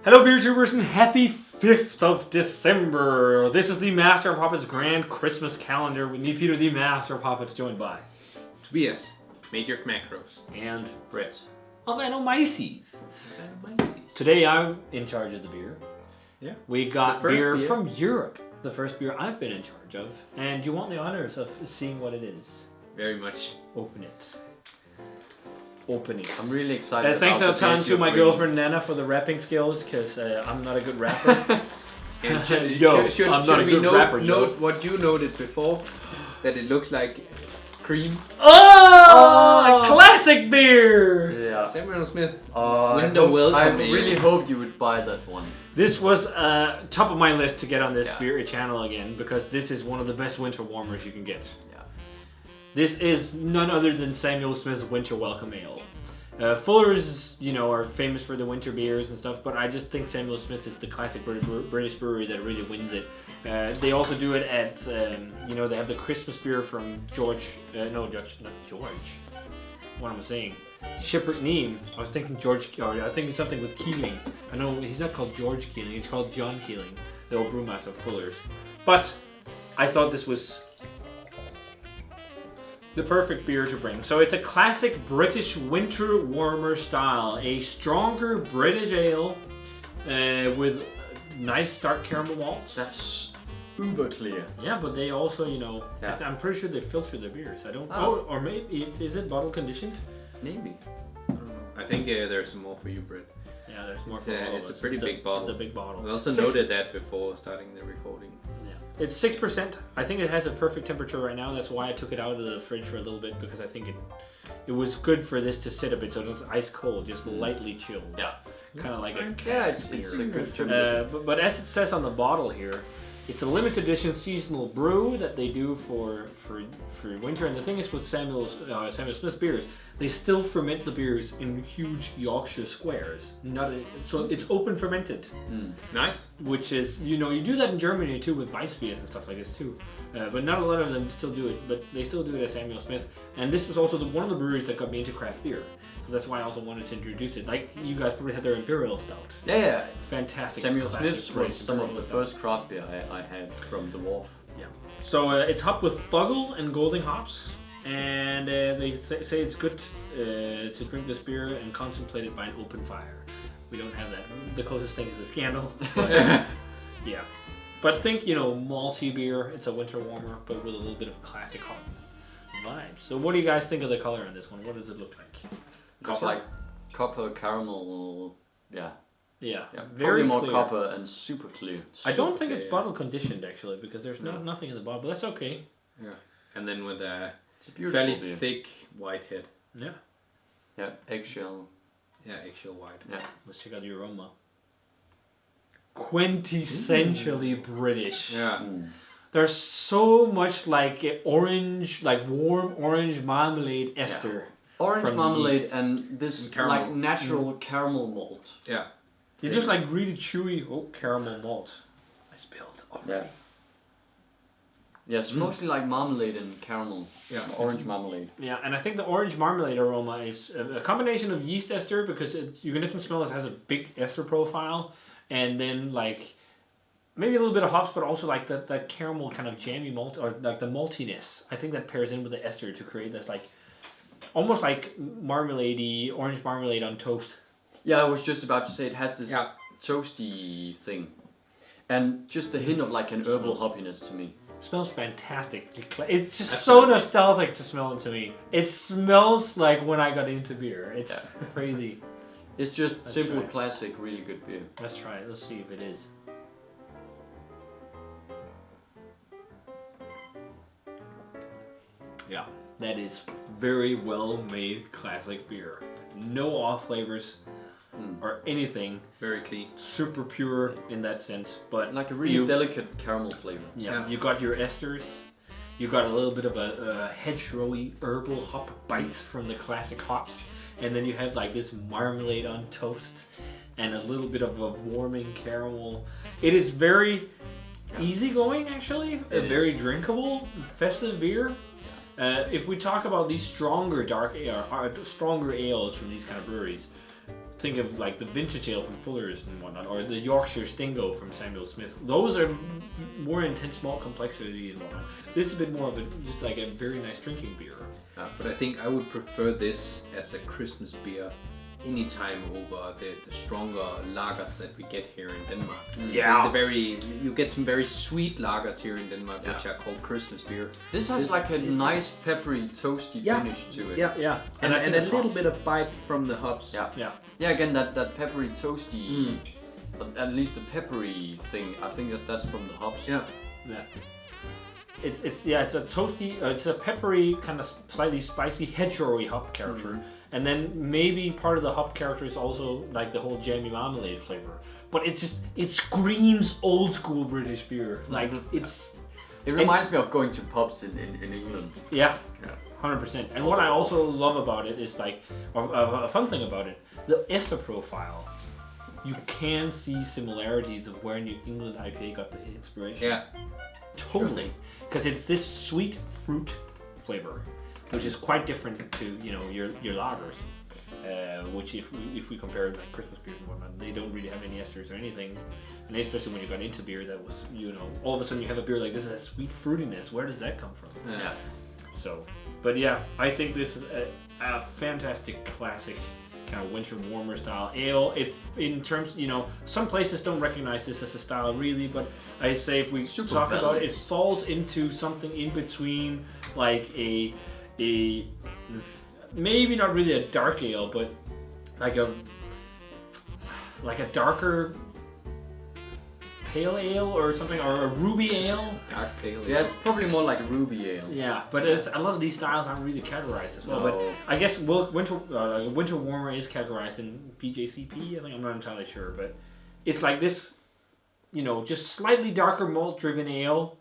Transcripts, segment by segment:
Hello beer tubers and happy 5th of December. This is the Master of Hoppets Grand Christmas Calendar with me, Peter, the Master of Hoppets, joined by Tobias, Major of Macros. and Brett. of Anomyces. Today I'm in charge of the beer. Yeah. We got The first beer beer. from Europe. The first beer I've been in charge of. And you want the honors of seeing what it is. Very much. Open it. Open it. I'm really excited. Thanks about a the ton beers to you're my bringing. girlfriend Nana for the rapping skills, because I'm not a good rapper. And Yo, I'm not a good rapper, yo. note what you noted before? That it looks like cream. Oh, a classic beer! Yeah. Samuel Smith. Window welcome I ale. really hoped you would buy that one. This was top of my list to get on this Yeah. beer channel again, because this is one of the best winter warmers you can get. Yeah. This is none other than Samuel Smith's Winter Welcome Ale. Fuller's, are famous for the winter beers and stuff, but I just think Samuel Smith is the classic British brewery that really wins it. They also do it at, they have the Christmas beer from George. What am I saying? Shipwreck Neame. I was thinking I was thinking something with Keeling. I know he's not called George Keeling, he's called John Keeling, the old brewmaster of Fuller's. But I thought this was the perfect beer to bring. So it's a classic British winter warmer style, a stronger British ale with nice dark caramel malts. That's uber clear. Yeah, but they also, Yeah. I'm pretty sure they filter their beers. I don't. Oh. Or maybe is it bottle conditioned? Maybe. I think there's some more for you, Brett. Yeah, there's more. It's for a- all of it's a us. pretty big bottle. It's a big bottle. We also Six- noted that before starting the recording. Yeah. It's 6%. I think it has a perfect temperature right now. That's why I took it out of the fridge for a little bit, because I think it was good for this to sit a bit, so it's ice cold, just lightly chilled. Yeah. Kind of like a Yeah, cask it's beer. a good temperature. But as it says on the bottle here, it's a limited edition seasonal brew that they do for winter. And the thing is with Samuel Smith beers, they still ferment the beers in huge Yorkshire squares. So it's open fermented, Nice. which is you do that in Germany too with Weissbier and stuff like this too. But not a lot of them still do it. But they still do it at Samuel Smith. And this was also one of the breweries that got me into craft beer. So that's why I also wanted to introduce it. Like you guys probably had their Imperial Stout. Yeah. Fantastic. Samuel classic Smith's was British some of Imperial the Stout. first craft beer I had from the wharf. Yeah. So it's hopped with Fuggle and Golding hops, and they say it's good to drink this beer and contemplate it by an open fire. We don't have that. The closest thing is a Scandal. Yeah. But think, malty beer. It's a winter warmer, but with a little bit of classic hop vibes. So what do you guys think of the color on this one? What does it look like? It's like copper caramel. Yeah. Yeah. Very more clear. copper and super clear. I don't Super think it's clear. bottle conditioned actually, because there's nothing in the bottle, but that's okay. Yeah. And then with a It's a beautiful fairly beer. thick white head. Yeah. Yeah, eggshell. Yeah, eggshell white. Yeah. Let's check out the aroma. Quintessentially British. Yeah. There's so much like orange, like warm orange marmalade ester. Orange From marmalade yeast. and this And caramel. like natural caramel malt. Yeah. You're just like really chewy. Oh, caramel malt. I spilled already. Yeah. Yeah, it's mostly like marmalade and caramel. Yeah. Orange marmalade. Yeah, and I think the orange marmalade aroma is a combination of yeast ester, because you can definitely smell it has a big ester profile, and then like maybe a little bit of hops, but also like that caramel kind of jammy malt, or like the maltiness. I think that pairs in with the ester to create this like almost like marmalade-y, orange marmalade on toast. Yeah, I was just about to say it has this Yeah. toasty thing. And just a hint of like an herbal Smells- hoppiness to me. Smells fantastic. It's just Absolutely. so nostalgic to smell it to me. It smells like when I got into beer. It's Yeah. crazy. It's just That's simple, right. classic, really good beer. Let's try it. Let's see if it is. Yeah, that is very well made classic beer. No off flavors or anything. Very clean. Super pure in that sense. But Like a really you- delicate caramel flavor. Yeah, you got your esters. You got a little bit of a hedgerowy herbal hop bite from the classic hops, and then you have like this marmalade on toast, and a little bit of a warming caramel. It is very easygoing, actually. A It very is. drinkable, festive beer. If we talk about these stronger stronger ales from these kind of breweries, think of like the vintage ale from Fuller's and whatnot, or the Yorkshire Stingo from Samuel Smith. Those are more intense malt complexity and whatnot. This is a bit more of just like a very nice drinking beer. But I think I would prefer this as a Christmas beer anytime over the stronger lagers that we get here in Denmark. Yeah. You get some very sweet lagers here in Denmark, which are called Christmas beer. This has like a nice peppery, toasty finish to it. Yeah. And a little bit of bite from the hops. Yeah, again, that peppery, toasty, at least the peppery thing, I think that's from the hops. Yeah. It's a toasty, it's a peppery, kind of slightly spicy, hedgerowy hop character. And then maybe part of the hop character is also like the whole jammy marmalade flavor. But it screams old school British beer. Like It reminds me of going to pubs in England. Yeah. 100%. And what I also love about it is like, a fun thing about it, the ester profile. You can see similarities of where New England IPA got the inspiration. Yeah. Totally. Because it's this sweet fruit flavor, which is quite different to your lagers, which if we compare like Christmas beers and whatnot, they don't really have any esters or anything, and especially when you got into beer that was all of a sudden you have a beer like this that has sweet fruitiness. Where does that come from? Yeah. So, but yeah, I think this is a fantastic classic kind of winter warmer style ale. In terms, some places don't recognize this as a style really, but I'd say if we talk about it falls into something in between, like a maybe not really a dark ale, but like a darker pale ale or something, or a ruby ale. Dark pale ale. Yeah, it's probably more like a ruby ale. Yeah, but a lot of these styles aren't really categorized as well. No. But I guess winter warmer is categorized in PJCP. I think I'm not entirely sure, but it's like this, just slightly darker malt driven ale.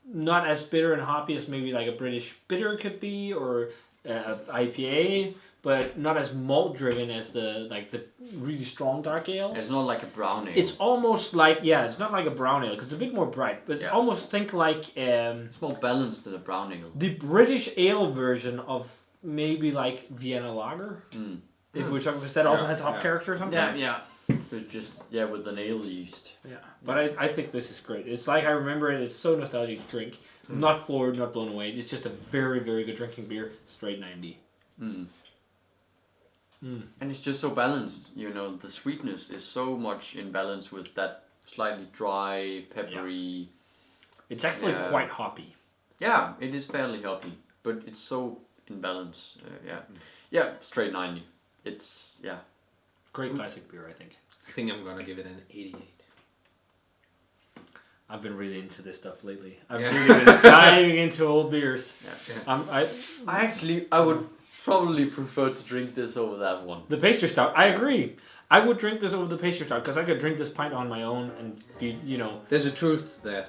Not as bitter and hoppy as maybe like a British bitter could be, or IPA, but not as malt driven as the really strong dark ale. It's not like a brown ale. It's almost like it's not like a brown ale because it's a bit more bright, but it's almost think like it's more balanced than a brown ale. the British ale version of maybe like Vienna Lager. If we're talking, because that also has hop character sometimes. Yeah. So just with an ale yeast. Yeah, but I think this is great. It's like I remember it. It's so nostalgic to drink. Not floored, not blown away. It's just a very, very good drinking beer. Straight 90. And it's just so balanced. The sweetness is so much in balance with that slightly dry, peppery. It's actually quite hoppy. Yeah, it is fairly hoppy, but it's so in balance. Straight 90. It's Great classic beer, I think. I think I'm gonna give it an 88. I've been really into this stuff lately. I've really been diving into old beers. I would probably prefer to drink this over that one. The pastry stout. I agree. I would drink this over the pastry stout because I could drink this pint on my own and be, There's a truth there.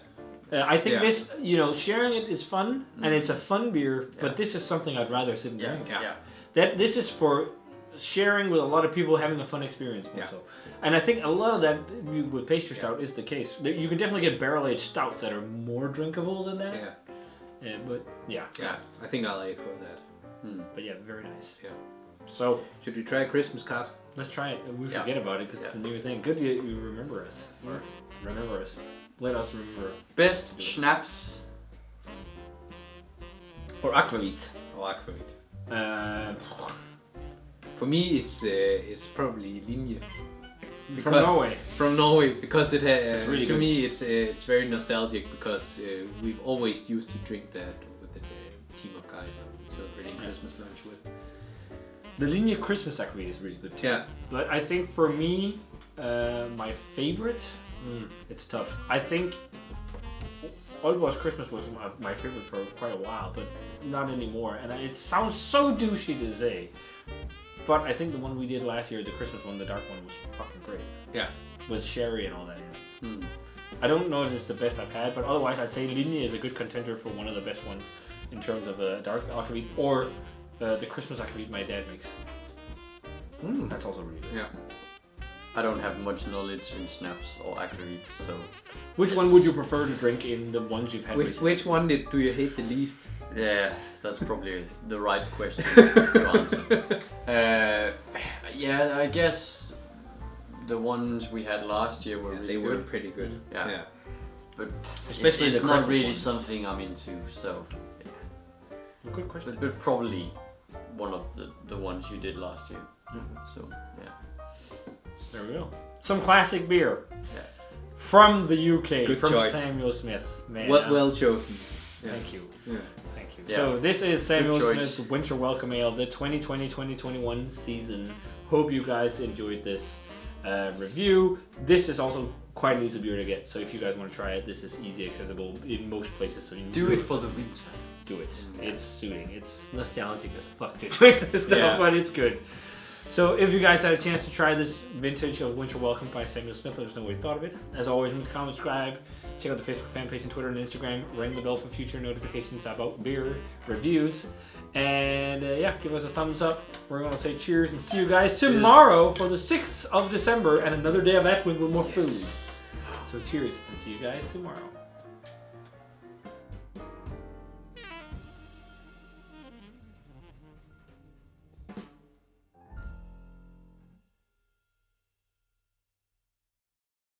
I think this, sharing it is fun and it's a fun beer, but this is something I'd rather sit and drink. This is for sharing with a lot of people, having a fun experience also. And I think a lot of that with pastry stout is the case. You can definitely get barrel-aged stouts that are more drinkable than that. I think I'll aim for that. But very nice. Yeah. So should we try a Christmas card? Let's try it. We forget about it because it's a new thing. Good you remember us. Or remember us. Let us remember. Best schnapps or aquavit. For me, it's probably Linje. From Norway. From Norway, because it has. Really to good. me, it's very nostalgic because we've always used to drink that with the team of guys I'm celebrating Christmas lunch with. The Linje Christmas aquavit is really good too. Yeah. But I think for me, my favorite, it's tough. I think Aalborg's Christmas was my favorite for quite a while, but not anymore. And it sounds so douchey to say, but I think the one we did last year, the Christmas one, the dark one, was fucking great. Yeah. With sherry and all that in it. I don't know if it's the best I've had, but otherwise I'd say Linje is a good contender for one of the best ones in terms of a dark aquavit, or the Christmas aquavit my dad makes. That's also really good. Yeah. I don't have much knowledge in schnapps or aquavits, so. Which one would you prefer to drink in the ones you've had recently? Which one do you hate the least? Yeah, that's probably the right question to answer. Yeah, I guess the ones we had last year were really they were good. pretty good. Yeah. But Especially it's the not Christmas really one. something I'm into. So, Good question. but probably one of the ones you did last year. So yeah. There we go. Some classic beer. Yeah. From the UK, Good from choice. Samuel Smith. Man, Well chosen. Yeah. Thank you. Yeah. Thank you. Yeah. So this is Samuel Good choice. Smith's Winter Welcome Ale, the 2020-2021 season. Hope you guys enjoyed this review. This is also quite an easy beer to get, so if you guys want to try it, this is easy accessible in most places. So you Do it for the winter. do it. It's suiting. It's nostalgic as fuck to drink this stuff, Yeah. but it's good. So if you guys had a chance to try this vintage of Winter Welcome by Samuel Smith, let us know what you thought of it. As always, remember to comment, subscribe, check out the Facebook fan page and Twitter and Instagram, ring the bell for future notifications about beer reviews, and yeah, give us a thumbs up. We're going to say cheers and see you guys tomorrow for the 6th of December and another day of Advent with more food. So cheers and see you guys tomorrow.